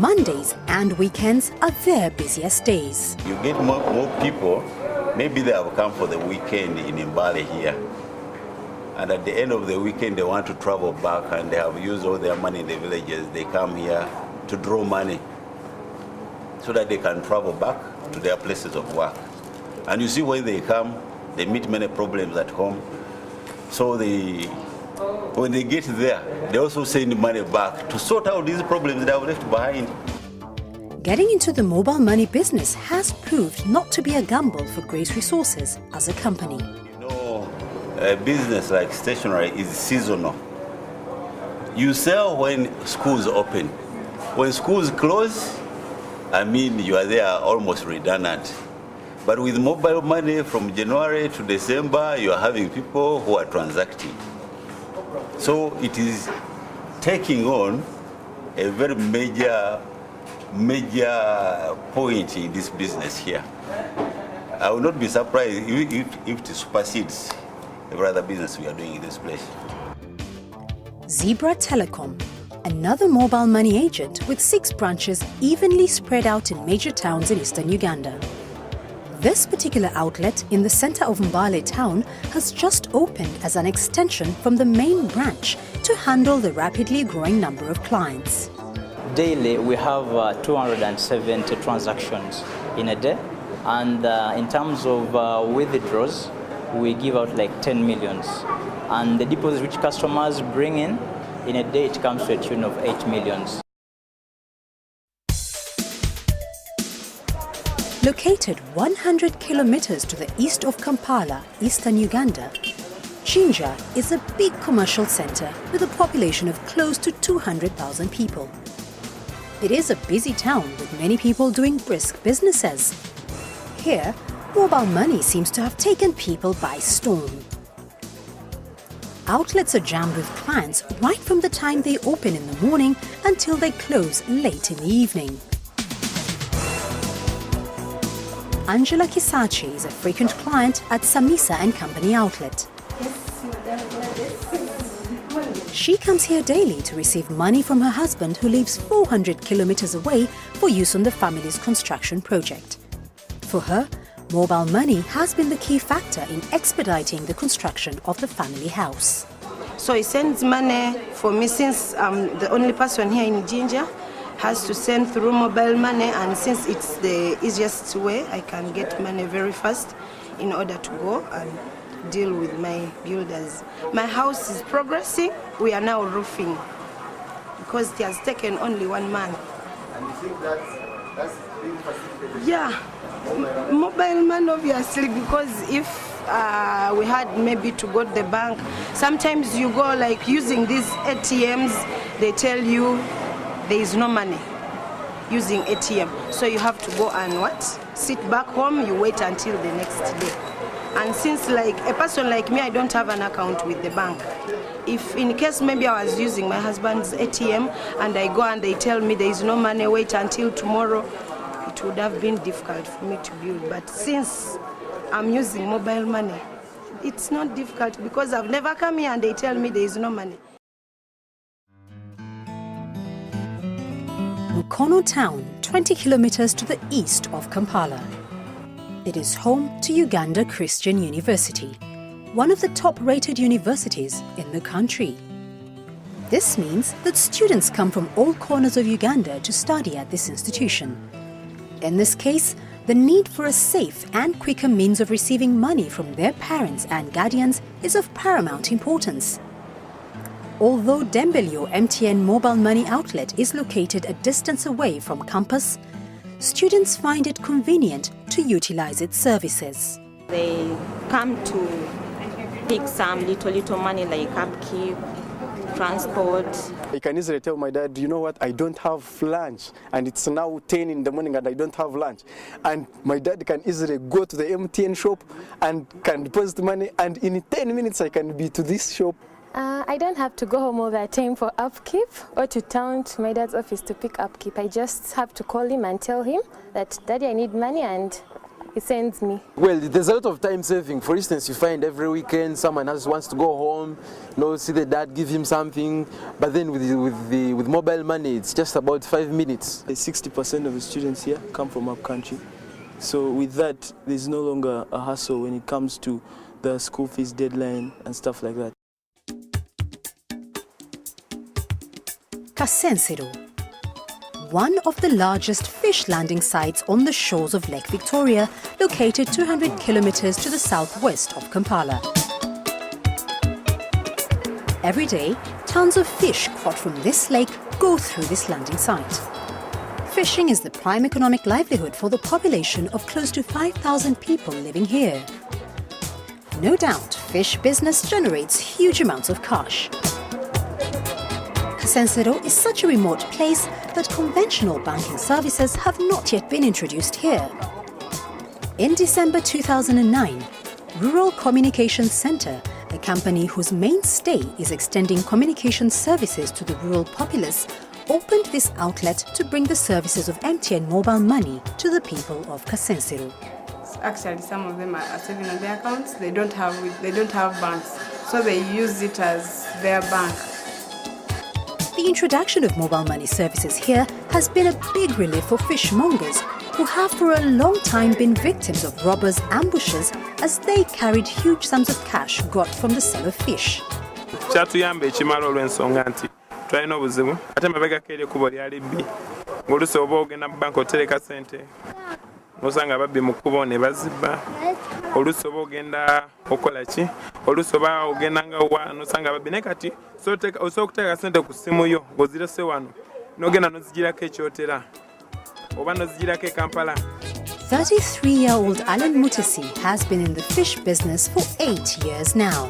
Mondays and weekends are their busiest days. You get more people, maybe they have come for the weekend in Mbale here. And at the end of the weekend, they want to travel back and they have used all their money in the villages. They come here to draw money so that they can travel back to their places of work. And you see when they come, they meet many problems at home. So when they get there, they also send money back to sort out these problems they have left behind. Getting into the mobile money business has proved not to be a gamble for Grace Resources as a company. You know, a business like stationery is seasonal. You sell when schools open. When schools close, you are there almost redundant. But with mobile money from January to December, you are having people who are transacting. So it is taking on a very major point in this business here. I will not be surprised if it supersedes every other business we are doing in this place. Zebra Telecom, another mobile money agent with 6 branches evenly spread out in major towns in eastern Uganda. This particular outlet in the center of Mbale town has just opened as an extension from the main branch to handle the rapidly growing number of clients. Daily, we have 270 transactions in a day. And in terms of withdrawals, we give out like 10 millions. And the deposits which customers bring in a day, it comes to a tune of 8 millions. Located 100 kilometers to the east of Kampala, eastern Uganda, Jinja is a big commercial center with a population of close to 200,000 people. It is a busy town with many people doing brisk businesses. Here, mobile money seems to have taken people by storm. Outlets are jammed with clients right from the time they open in the morning until they close late in the evening. Angela Kisachi is a frequent client at Samisa & Company outlet. She comes here daily to receive money from her husband who lives 400 kilometers away for use on the family's construction project. For her, mobile money has been the key factor in expediting the construction of the family house. So he sends money for me since I'm the only person here in Jinja. Has to send through mobile money, and since it's the easiest way, I can get money very fast in order to go and deal with my builders. My house is progressing. We are now roofing because it has taken only 1 month. And you think that's being facilitated? Yeah, mobile money obviously, because if we had maybe to go to the bank, sometimes you go like using these ATMs, they tell you there is no money using ATM. So you have to go and sit back home, you wait until the next day. And since like a person like me, I don't have an account with the bank. If in case maybe I was using my husband's ATM and I go and they tell me there is no money, wait until tomorrow, it would have been difficult for me to build. But since I'm using mobile money, it's not difficult because I've never come here and they tell me there is no money. Mukono town, 20 kilometers to the east of Kampala. It is home to Uganda Christian University, one of the top-rated universities in the country. This means that students come from all corners of Uganda to study at this institution. In this case, the need for a safe and quicker means of receiving money from their parents and guardians is of paramount importance. Although Dembelio MTN mobile money outlet is located a distance away from campus, students find it convenient to utilize its services. They come to pick some little money like upkeep, transport. I can easily tell my dad, you know what, I don't have lunch, and it's now 10 in the morning and I don't have lunch. And my dad can easily go to the MTN shop and can deposit money, and in 10 minutes I can be to this shop. I don't have to go home all the time for upkeep or to town to my dad's office to pick upkeep. I just have to call him and tell him that, Daddy, I need money, and he sends me. Well, there's a lot of time saving. For instance, you find every weekend someone else wants to go home, see the dad give him something, but then with mobile money, it's just about 5 minutes. 60% of the students here come from up country. So with that, there's no longer a hassle when it comes to the school fees deadline and stuff like that. Kasensiro, one of the largest fish landing sites on the shores of Lake Victoria, located 200 kilometers to the southwest of Kampala. Every day, tons of fish caught from this lake go through this landing site. Fishing is the prime economic livelihood for the population of close to 5,000 people living here. No doubt, fish business generates huge amounts of cash. Kasensiro is such a remote place that conventional banking services have not yet been introduced here. In December 2009, Rural Communications Centre, a company whose mainstay is extending communication services to the rural populace, opened this outlet to bring the services of MTN mobile money to the people of Kasensiro. Actually, some of them are saving on their accounts. They don't have banks, so they use it as their bank. The introduction of mobile money services here has been a big relief for fishmongers who have for a long time been victims of robbers' ambushes as they carried huge sums of cash got from the sale of fish. Kyatuyamba ekimala olw'ensonga nti twalina obuzibu ate mabega k'eri ekkubo lyali bbi ng'oluusi oba ogenda mu banka otereka ssente n'osanga ababbi mu kkubo ne bazibba oluusi oba ogenda okola ki oluusi oba ogenda nga wa n'osanga ababbi naye kati osobola okuteeka ssente ku ssimu yo ng'ozirese wano n'ogenda n'ozigirako ekyotera oba n'ozigirako e Kampala. 33-year-old Alan Mutesi has been in the fish business for 8 years now.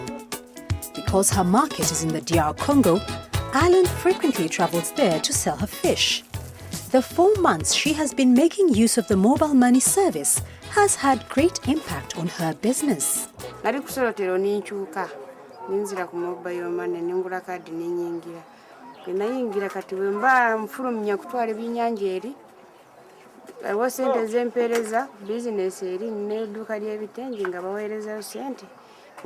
Because her market is in the DR Congo, Alan frequently travels there to sell her fish. The 4 months she has been making use of the mobile money service has had great impact on her business. Nali kusolotero ninchuka ninzira ku mobile money ningula kadi ninyingira nayingira kati wemba mfulumya kutwala ebinnyanja eri aliwo sente zempereza business eri n'edduuka ly'ebitengi nga baweerezayo sente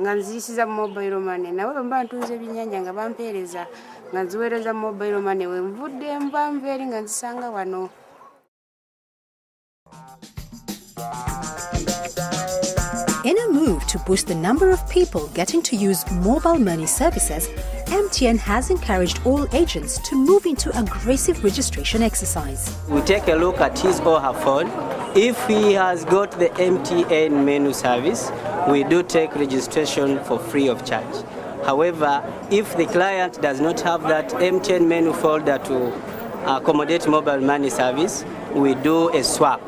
nga nziyisiza mobile money nawe mba ntunze ebinnyanja nga bampereza nga nziweereza mobile money wenvudde mba nveeri nga nzisanga wano. In a move to boost the number of people getting to use mobile money services, MTN has encouraged all agents to move into aggressive registration exercise. We take a look at his or her phone. If he has got the MTN menu service, we do take registration for free of charge. However, if the client does not have that MTN menu folder to accommodate mobile money service, we do a swap.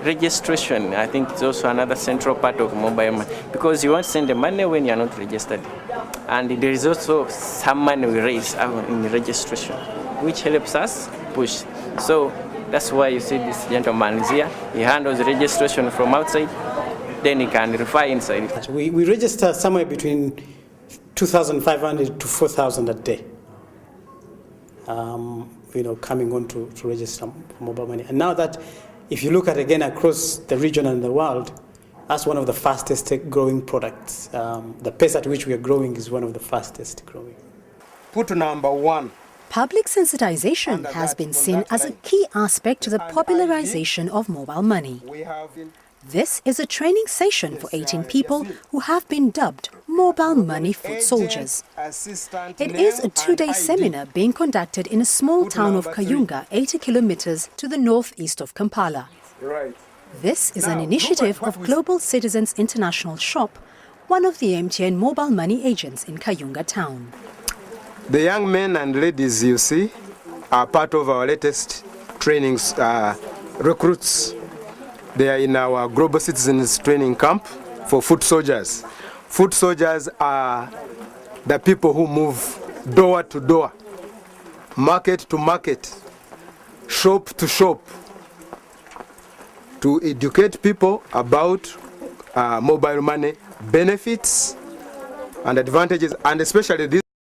Registration, I think, is also another central part of mobile money because you won't send the money when you are not registered. And there is also some money we raise in registration, which helps us push. So that's why you see this gentleman is here. He handles registration from outside, then he can refer inside. We register somewhere between 2,500 to 4,000 a day. Coming on to register for mobile money. And now that, if you look at again across the region and the world, that's one of the fastest growing products. The pace at which we are growing is one of the fastest growing. Put number one. Public sensitization has been seen as a key aspect to the popularization of mobile money. This is a training session for 18 people who have been dubbed Mobile Money Foot Soldiers. It is a 2-day seminar being conducted in a small town of Kayunga, 80 kilometers to the northeast of Kampala. This is an initiative of Global Citizens International Shop, one of the MTN mobile money agents in Kayunga town. The young men and ladies you see are part of our latest trainings recruits. They are in our Global Citizens Training Camp for foot soldiers. Foot soldiers are the people who move door to door, market to market, shop to shop, to educate people about mobile money benefits and advantages, and especially this.